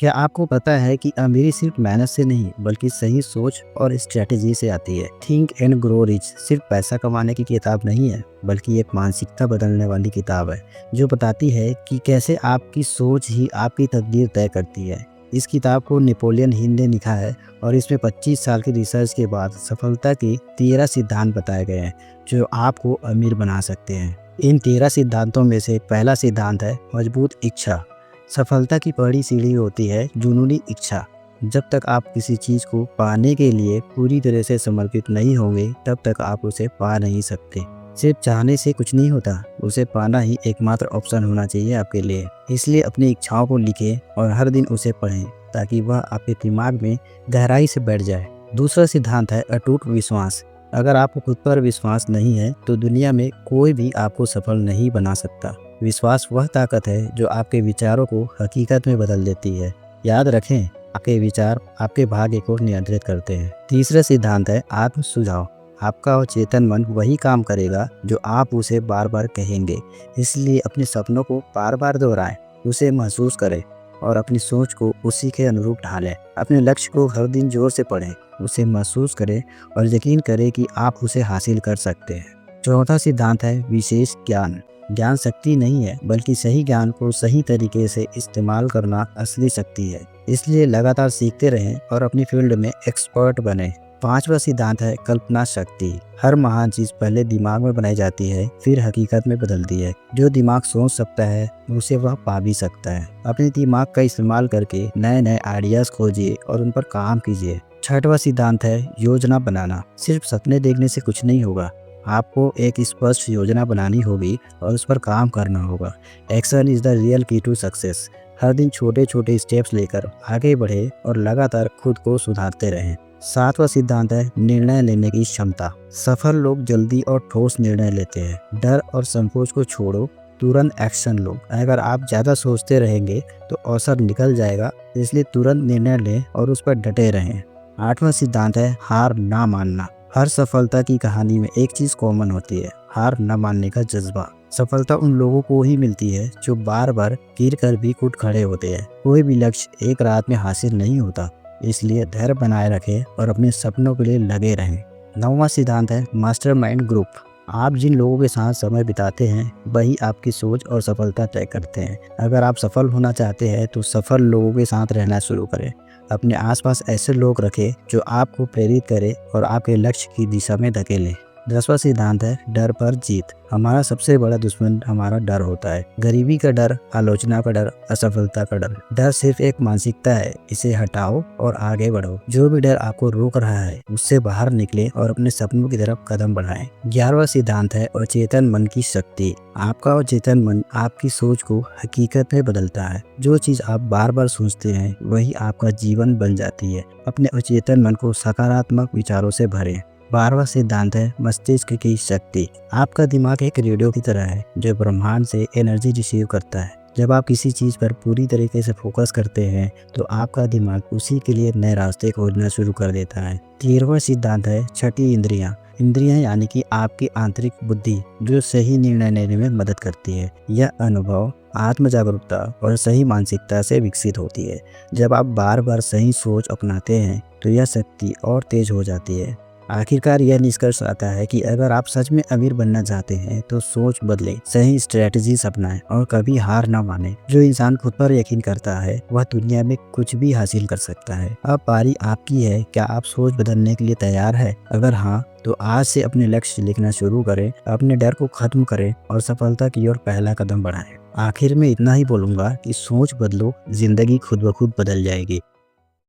क्या आपको पता है कि अमीरी सिर्फ मेहनत से नहीं बल्कि सही सोच और स्ट्रेटेजी से आती है। थिंक एंड ग्रो रिच सिर्फ पैसा कमाने की किताब नहीं है बल्कि एक मानसिकता बदलने वाली किताब है जो बताती है कि कैसे आपकी सोच ही आपकी तकदीर तय करती है। इस किताब को नेपोलियन हिल ने लिखा है और इसमें 25 साल की रिसर्च के बाद सफलता के 13 सिद्धांत बताए गए हैं जो आपको अमीर बना सकते हैं। इन 13 सिद्धांतों में से पहला सिद्धांत है मजबूत इच्छा। सफलता की पहली सीढ़ी होती है जुनूनी इच्छा। जब तक आप किसी चीज़ को पाने के लिए पूरी तरह से समर्पित नहीं होंगे तब तक आप उसे पा नहीं सकते। सिर्फ चाहने से कुछ नहीं होता, उसे पाना ही एकमात्र ऑप्शन होना चाहिए आपके लिए। इसलिए अपनी इच्छाओं को लिखें और हर दिन उसे पढ़ें ताकि वह आपके दिमाग में गहराई से बैठ जाए। दूसरा सिद्धांत है अटूट विश्वास। अगर आपको खुद पर विश्वास नहीं है तो दुनिया में कोई भी आपको सफल नहीं बना सकता। विश्वास वह ताकत है जो आपके विचारों को हकीकत में बदल देती है। याद रखें, आपके विचार आपके भाग्य को नियंत्रित करते हैं। तीसरा सिद्धांत है आत्म सुझाव। आपका अवचेतन मन वही काम करेगा जो आप उसे बार बार कहेंगे। इसलिए अपने सपनों को बार बार दोहराएं, उसे महसूस करें और अपनी सोच को उसी के अनुरूप ढालें। अपने लक्ष्य को हर दिन जोर से पढ़ें, उसे महसूस करें और यकीन करें कि आप उसे हासिल कर सकते हैं। चौथा सिद्धांत है विशेष ज्ञान। ज्ञान शक्ति नहीं है बल्कि सही ज्ञान को सही तरीके से इस्तेमाल करना असली शक्ति है। इसलिए लगातार सीखते रहें और अपनी फील्ड में एक्सपर्ट बने। पांचवा सिद्धांत है कल्पना शक्ति। हर महान चीज पहले दिमाग में बनाई जाती है फिर हकीकत में बदलती है। जो दिमाग सोच सकता है उसे वह पा भी सकता है। अपने दिमाग का इस्तेमाल करके नए नए आइडियाज खोजिए और उन पर काम कीजिए। छठवां सिद्धांत है योजना बनाना। सिर्फ सपने देखने से कुछ नहीं होगा, आपको एक स्पष्ट योजना बनानी होगी और उस पर काम करना होगा। एक्शन इज द रियल की टू सक्सेस। हर दिन छोटे छोटे स्टेप्स लेकर आगे बढ़े और लगातार खुद को सुधारते रहें। सातवां सिद्धांत है निर्णय लेने की क्षमता। सफल लोग जल्दी और ठोस निर्णय लेते हैं। डर और संकोच को छोड़ो, तुरंत एक्शन लो। अगर आप ज़्यादा सोचते रहेंगे तो अवसर निकल जाएगा, इसलिए तुरंत निर्णय लें और उस पर डटे रहें। आठवां सिद्धांत है हार ना मानना। हर सफलता की कहानी में एक चीज कॉमन होती है, हार न मानने का जज्बा। सफलता उन लोगों को ही मिलती है जो बार बार गिर कर भी उठ खड़े होते हैं। कोई भी लक्ष्य एक रात में हासिल नहीं होता, इसलिए धैर्य बनाए रखें और अपने सपनों के लिए लगे रहें। नौवां सिद्धांत है मास्टरमाइंड ग्रुप। आप जिन लोगों के साथ समय बिताते हैं वही आपकी सोच और सफलता तय करते हैं। अगर आप सफल होना चाहते हैं तो सफल लोगों के साथ रहना शुरू करें। अपने आसपास ऐसे लोग रखें जो आपको प्रेरित करें और आपके लक्ष्य की दिशा में धकेलें। 10वां सिद्धांत है डर पर जीत। हमारा सबसे बड़ा दुश्मन हमारा डर होता है। गरीबी का डर, आलोचना का डर, असफलता का डर। डर सिर्फ एक मानसिकता है, इसे हटाओ और आगे बढ़ो। जो भी डर आपको रोक रहा है उससे बाहर निकले और अपने सपनों की तरफ कदम बढ़ाएं। 11वां सिद्धांत है अचेतन मन की शक्ति। आपका अचेतन मन आपकी सोच को हकीकत में बदलता है। जो चीज आप बार बार सोचते हैं वही आपका जीवन बन जाती है। अपने अचेतन मन को सकारात्मक विचारों से भरें। 12वां सिद्धांत है मस्तिष्क की शक्ति। आपका दिमाग एक रेडियो की तरह है जो ब्रह्मांड से एनर्जी रिसीव करता है। जब आप किसी चीज़ पर पूरी तरीके से फोकस करते हैं तो आपका दिमाग उसी के लिए नए रास्ते खोजना शुरू कर देता है। 13वां सिद्धांत है छठी इंद्रियां। इंद्रियां यानी कि आपकी आंतरिक बुद्धि जो सही निर्णय लेने में मदद करती है। यह अनुभव, आत्म जागरूकता और सही मानसिकता से विकसित होती है। जब आप बार बार सही सोच अपनाते हैं तो यह शक्ति और तेज हो जाती है। आखिरकार यह निष्कर्ष आता है कि अगर आप सच में अमीर बनना चाहते हैं तो सोच बदलें, सही स्ट्रेटजीज अपनाएं और कभी हार न माने। जो इंसान खुद पर यकीन करता है वह दुनिया में कुछ भी हासिल कर सकता है। अब बारी आपकी है, क्या आप सोच बदलने के लिए तैयार है? अगर हाँ तो आज से अपने लक्ष्य लिखना शुरू करें, अपने डर को खत्म करें और सफलता की ओर पहला कदम बढ़ाएं। आखिर में इतना ही बोलूंगा कि सोच बदलो, जिंदगी खुद ब खुद बदल जाएगी।